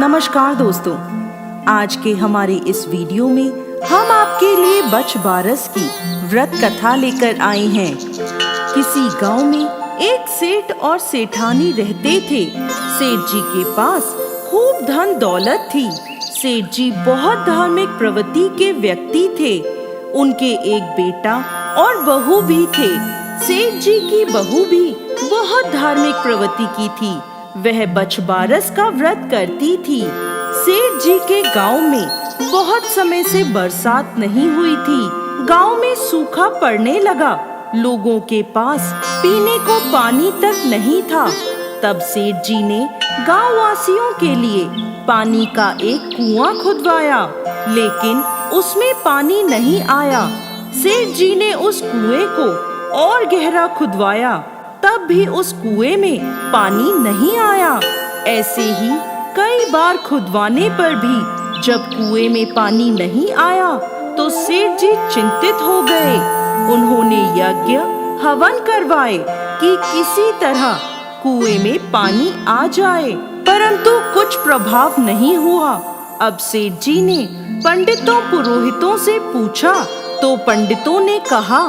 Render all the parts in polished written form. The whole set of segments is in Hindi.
नमस्कार दोस्तों, आज के हमारे इस वीडियो में हम आपके लिए बछ बारस की व्रत कथा लेकर आए हैं। किसी गांव में एक सेठ और सेठानी रहते थे। सेठ जी के पास खूब धन दौलत थी। सेठ जी बहुत धार्मिक प्रवृत्ति के व्यक्ति थे। उनके एक बेटा और बहू भी थे। सेठ जी की बहू भी बहुत धार्मिक प्रवृत्ति की थी। वह बछ बारस का व्रत करती थी। सेठ जी के गांव में बहुत समय से बरसात नहीं हुई थी। गांव में सूखा पड़ने लगा। लोगों के पास पीने को पानी तक नहीं था। तब सेठ जी ने गांव वासियों के लिए पानी का एक कुआं खुदवाया, लेकिन उसमें पानी नहीं आया। सेठ जी ने उस कुएं को और गहरा खुदवाया, तब भी उस कुएं में पानी नहीं आया। ऐसे ही कई बार खुदवाने पर भी जब कुएं में पानी नहीं आया तो सेठ जी चिंतित हो गए। उन्होंने यज्ञ हवन करवाए कि किसी तरह कुएं में पानी आ जाए, परंतु कुछ प्रभाव नहीं हुआ। अब सेठ जी ने पंडितों पुरोहितों से पूछा तो पंडितों ने कहा,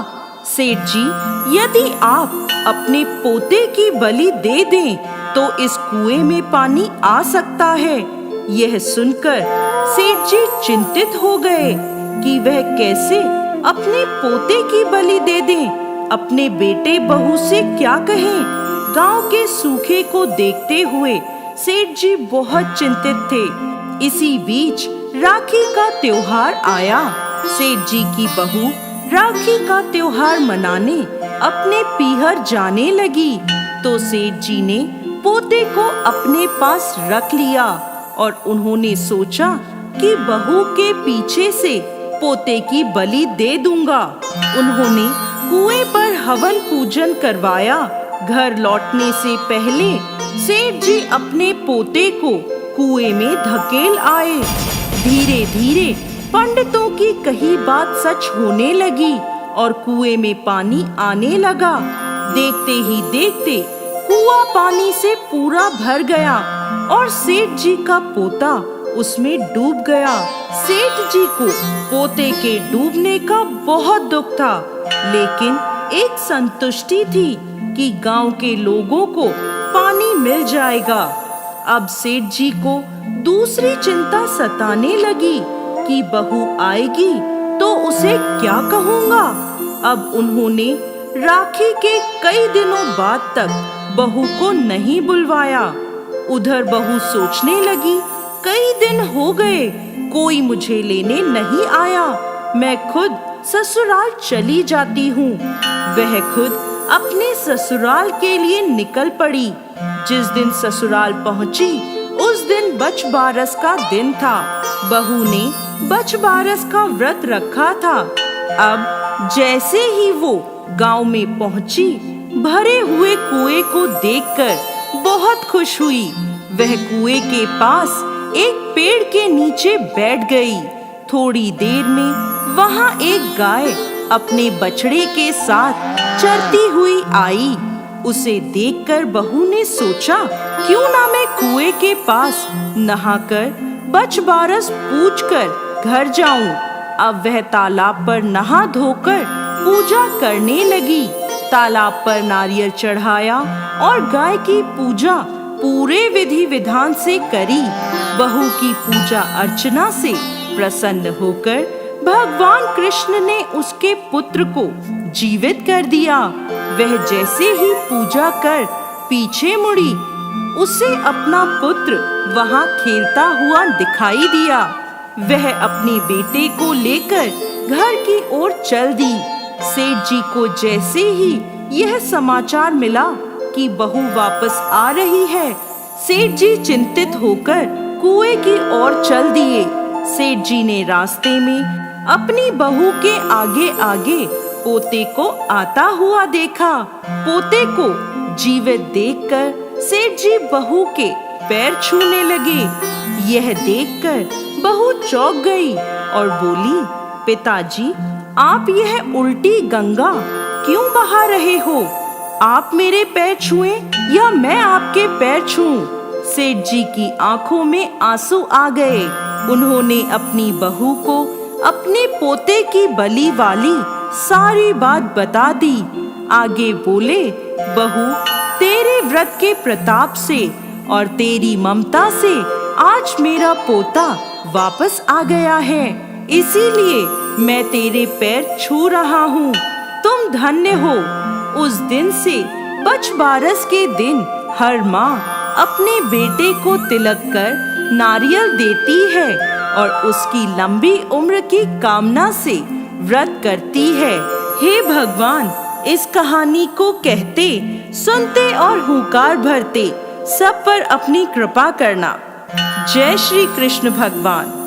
सेठ जी, यदि आप अपने पोते की बलि दे दें तो इस कुएं में पानी आ सकता है। यह सुनकर सेठ जी चिंतित हो गए कि वह कैसे अपने पोते की बलि दे दें। अपने बेटे बहू से क्या कहें। गांव के सूखे को देखते हुए सेठ जी बहुत चिंतित थे। इसी बीच राखी का त्योहार आया। सेठ जी की बहू राखी का त्योहार मनाने अपने पीहर जाने लगी तो सेठ जी ने पोते को अपने पास रख लिया और उन्होंने सोचा कि बहू के पीछे से पोते की बलि दे दूंगा। उन्होंने कुएं पर हवन पूजन करवाया। घर लौटने से पहले सेठ जी अपने पोते को कुएं में धकेल आए। धीरे धीरे पंडितों की कही बात सच होने लगी और कुएं में पानी आने लगा। देखते ही देखते कुआं पानी से पूरा भर गया और सेठ जी का पोता उसमें डूब गया। सेठ जी को पोते के डूबने का बहुत दुख था, लेकिन एक संतुष्टि थी कि गांव के लोगों को पानी मिल जाएगा। अब सेठ जी को दूसरी चिंता सताने लगी कि बहू आएगी तो उसे क्या कहूँगा। अब उन्होंने राखी के कई दिनों बाद तक बहू को नहीं बुलवाया। उधर बहू सोचने लगी, कई दिन हो गए, कोई मुझे लेने नहीं आया। मैं खुद ससुराल चली जाती हूँ। वह खुद अपने ससुराल के लिए निकल पड़ी। जिस दिन ससुराल पहुँची उस दिन बछ बारस का दिन था। बहू ने बछ बारस का व्रत रखा था। अब जैसे ही वो गांव में पहुंची, भरे हुए कुएं को देखकर बहुत खुश हुई। वह कुएं के पास एक पेड़ के नीचे बैठ गई। थोड़ी देर में वहां एक गाय अपने बछड़े के साथ चरती हुई आई। उसे देखकर बहू ने सोचा, क्यों ना मैं कुएं के पास नहाकर बछ बारस पूजकर घर जाऊं। अब वह तालाब पर नहा धोकर पूजा करने लगी। तालाब पर नारियल चढ़ाया और गाय की पूजा पूरे विधि विधान से करी। बहू की पूजा अर्चना से प्रसन्न होकर भगवान कृष्ण ने उसके पुत्र को जीवित कर दिया। वह जैसे ही पूजा कर पीछे मुड़ी, उसे अपना पुत्र वहां खेलता हुआ दिखाई दिया। वह अपने बेटे को लेकर घर की ओर चल दी। सेठ जी को जैसे ही यह समाचार मिला कि बहू वापस आ रही है, सेठ जी चिंतित होकर कुएं की ओर चल दिए। सेठ जी ने रास्ते में अपनी बहू के आगे आगे पोते को आता हुआ देखा। पोते को जीवित देखकर सेठ जी बहू के पैर छूने लगे। यह देखकर बहू चौंक गई और बोली, पिताजी, आप यह उल्टी गंगा क्यों बहा रहे हो? आप मेरे पैर छुएं या मैं आपके पैर छूऊं? सेठ जी की आंखों में आंसू आ गए। उन्होंने अपनी बहू को अपने पोते की बलि वाली सारी बात बता दी। आगे बोले, बहू, तेरे व्रत के प्रताप से और तेरी ममता से आज मेरा पोता वापस आ गया है, इसीलिए मैं तेरे पैर छू रहा हूँ। तुम धन्य हो। उस दिन से बछबारस के दिन हर माँ अपने बेटे को तिलक कर नारियल देती है और उसकी लंबी उम्र की कामना से व्रत करती है। हे भगवान, इस कहानी को कहते, सुनते और हुंकार भरते सब पर अपनी कृपा करना। जय श्री कृष्ण भगवान।